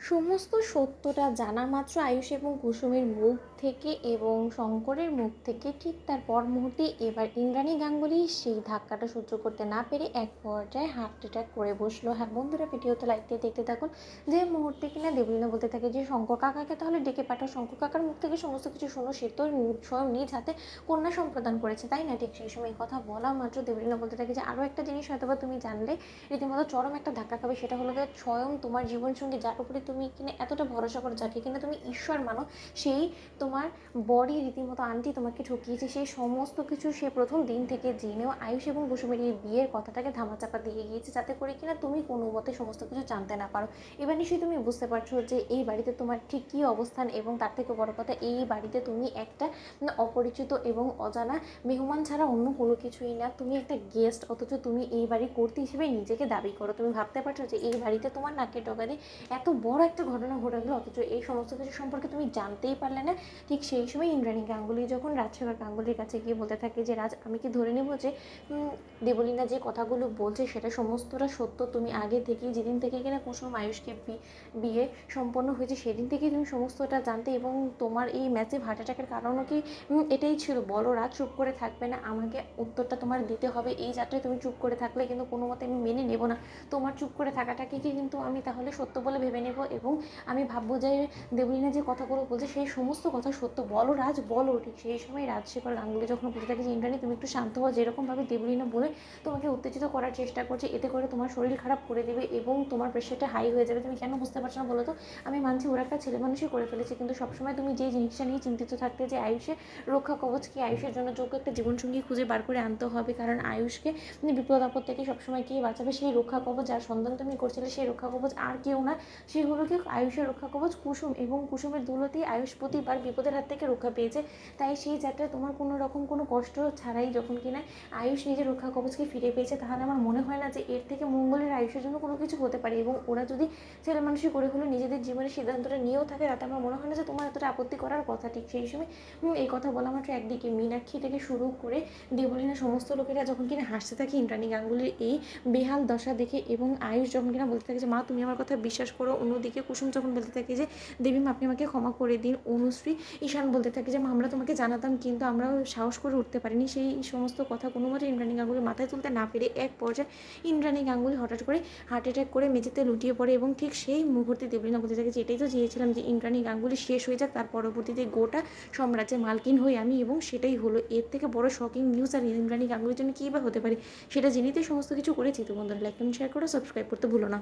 সমস্ত সত্যটা জানা মাত্র আয়ুষ এবং কুসুমের মুখ থেকে এবং শঙ্করের মুখ থেকে ঠিক তার পর মুহূর্তেই এবার ইন্দ্রাণী গাঙ্গুলি সেই ধাক্কাটা সহ্য করতে না পেরে এক পর্যায়ে হার্ট অ্যাটাক করে বসলো। হ্যাঁ বন্ধুরা, ভিডিওতে লাইক দিয়ে দেখতে থাকুন। যে মুহূর্তে কিনা দেবলীনা বলতে থাকে যে শঙ্কর কাকাকে তাহলে ডেকে পাঠাও, শঙ্কর কাকার মুখ থেকে সমস্ত কিছু শোনো, সে তো স্বয়ং নিজ হাতে কন্যা সম্প্রদান করেছে, তাই না? ঠিক সেই সময় এই কথা বলা মাত্র দেবলীনা বলতে থাকে যে আরও একটা জিনিস হয়তো বা তুমি জানলে রীতিমতো চরম একটা ধাক্কা খাবে, সেটা হলো যে স্বয়ং তোমার জীবনসঙ্গী, যার উপরে তুমি কিনা এতটা ভরসা করো, যাকে কিনা তুমি ঈশ্বর মানো, সেই তোমার বডি রীতিমতো আন্টি তোমাকে ঠকিয়েছে। সেই সমস্ত কিছু সে প্রথম দিন থেকে জেনেও আয়ুষ এবং কুসুমের এই বিয়ের কথাটাকে ধামাচাপা দিয়ে গিয়েছে, যাতে করে কিনা তুমি কোনো মতে সমস্ত কিছু জানতে না পারো। এবার নিশ্চয়ই তুমি বুঝতে পারছো যে এই বাড়িতে তোমার ঠিক কী অবস্থান, এবং তার থেকে বড় কথা এই বাড়িতে তুমি একটা অপরিচিত এবং অজানা মেহমান ছাড়া অন্য কোনো কিছুই না, তুমি একটা গেস্ট, অথচ তুমি এই বাড়ির কর্ত্রী হিসেবে নিজেকে দাবি করো। তুমি ভাবতে পারছো যে এই বাড়িতে তোমার নাকের ডগাতে এত বড় একটা ঘটনা ঘটে গেলো, অথচ এই সমস্ত কিছু সম্পর্কে তুমি জানতেই পারলে না। ঠিক সেই সময় ইন্দ্রাণী গাঙ্গুলি যখন রাজশেখর গাঙ্গুলির কাছে গিয়ে বলতে থাকে যে রাজ, আমি কি ধরে নেব যে দেবলীনা যে কথাগুলো বলছে সেটা সমস্তটা সত্য? তুমি আগে থেকেই, যেদিন থেকে কিনা কুসুম আয়ুষকে বিয়ে সম্পন্ন হয়েছে সেদিন থেকেই তুমি সমস্তটা জানতে, এবং তোমার এই ম্যাসিভ হার্ট অ্যাটাকের কারণও কি এটাই ছিল? বলো রাজ, চুপ করে থাকবে না, আমাকে উত্তরটা তোমার দিতে হবে। এই যাত্রায় তুমি চুপ করে থাকলে কিন্তু কোনো মতে আমি মেনে নেব না। তোমার চুপ করে থাকাটাকে কি কিন্তু আমি তাহলে সত্য বলে ভেবে নেব, এবং আমি ভাববো যে দেবলীনা যে কথাগুলো বলছে সেই সমস্ত কথা সত্য। বলো রাজ, বলো। ঠিক সেই সময় রাজশেখর গাঙ্গুলি যখন বলতে থাকে যে ইন্দ্রাণী তুমি একটু শান্ত হও, যেরকমভাবে দেবলীনা বলে তোমাকে উত্তেজিত করার চেষ্টা করছে, এতে করে তোমার শরীর খারাপ করে দেবে এবং তোমার প্রেশারটা হাই হয়ে যাবে। তুমি কেন বুঝতে পারছো না বলো তো? আমি মানছি ওরা একটা ছেলে মানুষই করে ফেলেছে, কিন্তু সবসময় তুমি যে জিনিসটা নিয়ে চিন্তিত থাকতে যে আয়ুষের রক্ষা কবচ কি, আয়ুষের জন্য যোগ্য একটা জীবনসঙ্গী খুঁজে বার করে আনতে হবে, কারণ আয়ুষকে বিপদ আপদ থেকে সবসময় কে বাঁচাবে? সেই রক্ষা কবচ যার সন্ধান তুমি করছিলে, সেই রক্ষা কবচ আর কেউ না, সে হলো কি আয়ুষের রক্ষা কবচ কুসুম, এবং কুসুমের দৌলতেই আয়ুষ প্রতিবার বিপদের হাত থেকে রক্ষা পেয়েছে। তাই সেই যাত্রায় তোমার কোনো রকম কোনো কষ্ট ছাড়াই যখন কিনা আয়ুষ নিজের রক্ষা কবচকে ফিরে পেয়েছে, তাহলে আমার মনে হয় না যে এর থেকে মঙ্গলের আয়ুষের জন্য কোনো কিছু হতে পারে। এবং ওরা যদি ছেলে মানুষই করে হলো নিজেদের জীবনের সিদ্ধান্তটা নিয়েও থাকে, তাতে আমার মনে হয় না যে তোমার এতটা আপত্তি করার কথা। ঠিক সেই সময় এই কথা বলা মাত্র একদিকে মীনাক্ষী থেকে শুরু করে দেবলীনা সমস্ত লোকেরা যখন কিনা হাসতে থাকে ইন্দ্রাণী গাঙ্গুলির এই বেহাল দশা দেখে, এবং আয়ুষ যখন কিনা বলতে থাকে যে মা তুমি আমার কথা বিশ্বাস করো, অন্যদিকে কুসুম যখন বলতে থাকে যে দেবী মা আপনি আমাকে ক্ষমা করে দিন, অনুশ্রী ঈশান বলতে থাকে যে মা আমরা তোমাকে জানাতাম কিন্তু আমরা সাহস করে উঠতে পারিনি। সেই সমস্ত কথা কোনো মতে ইন্দ্রাণী গাঙ্গুলি মাথায় তুলতে না পেরে এক পর্যায়ে ইন্দ্রাণী গাঙ্গুলি হঠাৎ করে হার্ট অ্যাটাক করে মেঝেতে লুটিয়ে পড়ে, এবং ঠিক সেই মুহূর্তে দেবলীনা বলতে থাকে যে এটাই তো চেয়েছিলাম যে ইন্দ্রাণী গাঙ্গুলি শেষ হয়ে যাক, তার পরবর্তীতে গোটা সাম্রাজ্যের মালকিন হই আমি, এবং সেটাই হলো। এর থেকে বড় শকিং নিউজ আর ইন্দ্রাণী গাঙ্গুলির জন্য কী বা হতে পারে? সেটা জেনেই তো সমস্ত কিছু করেছি। তো বন্ধুরা লাইক কমেন্ট শেয়ার করো, সাবস্ক্রাইব করতে ভুলো না।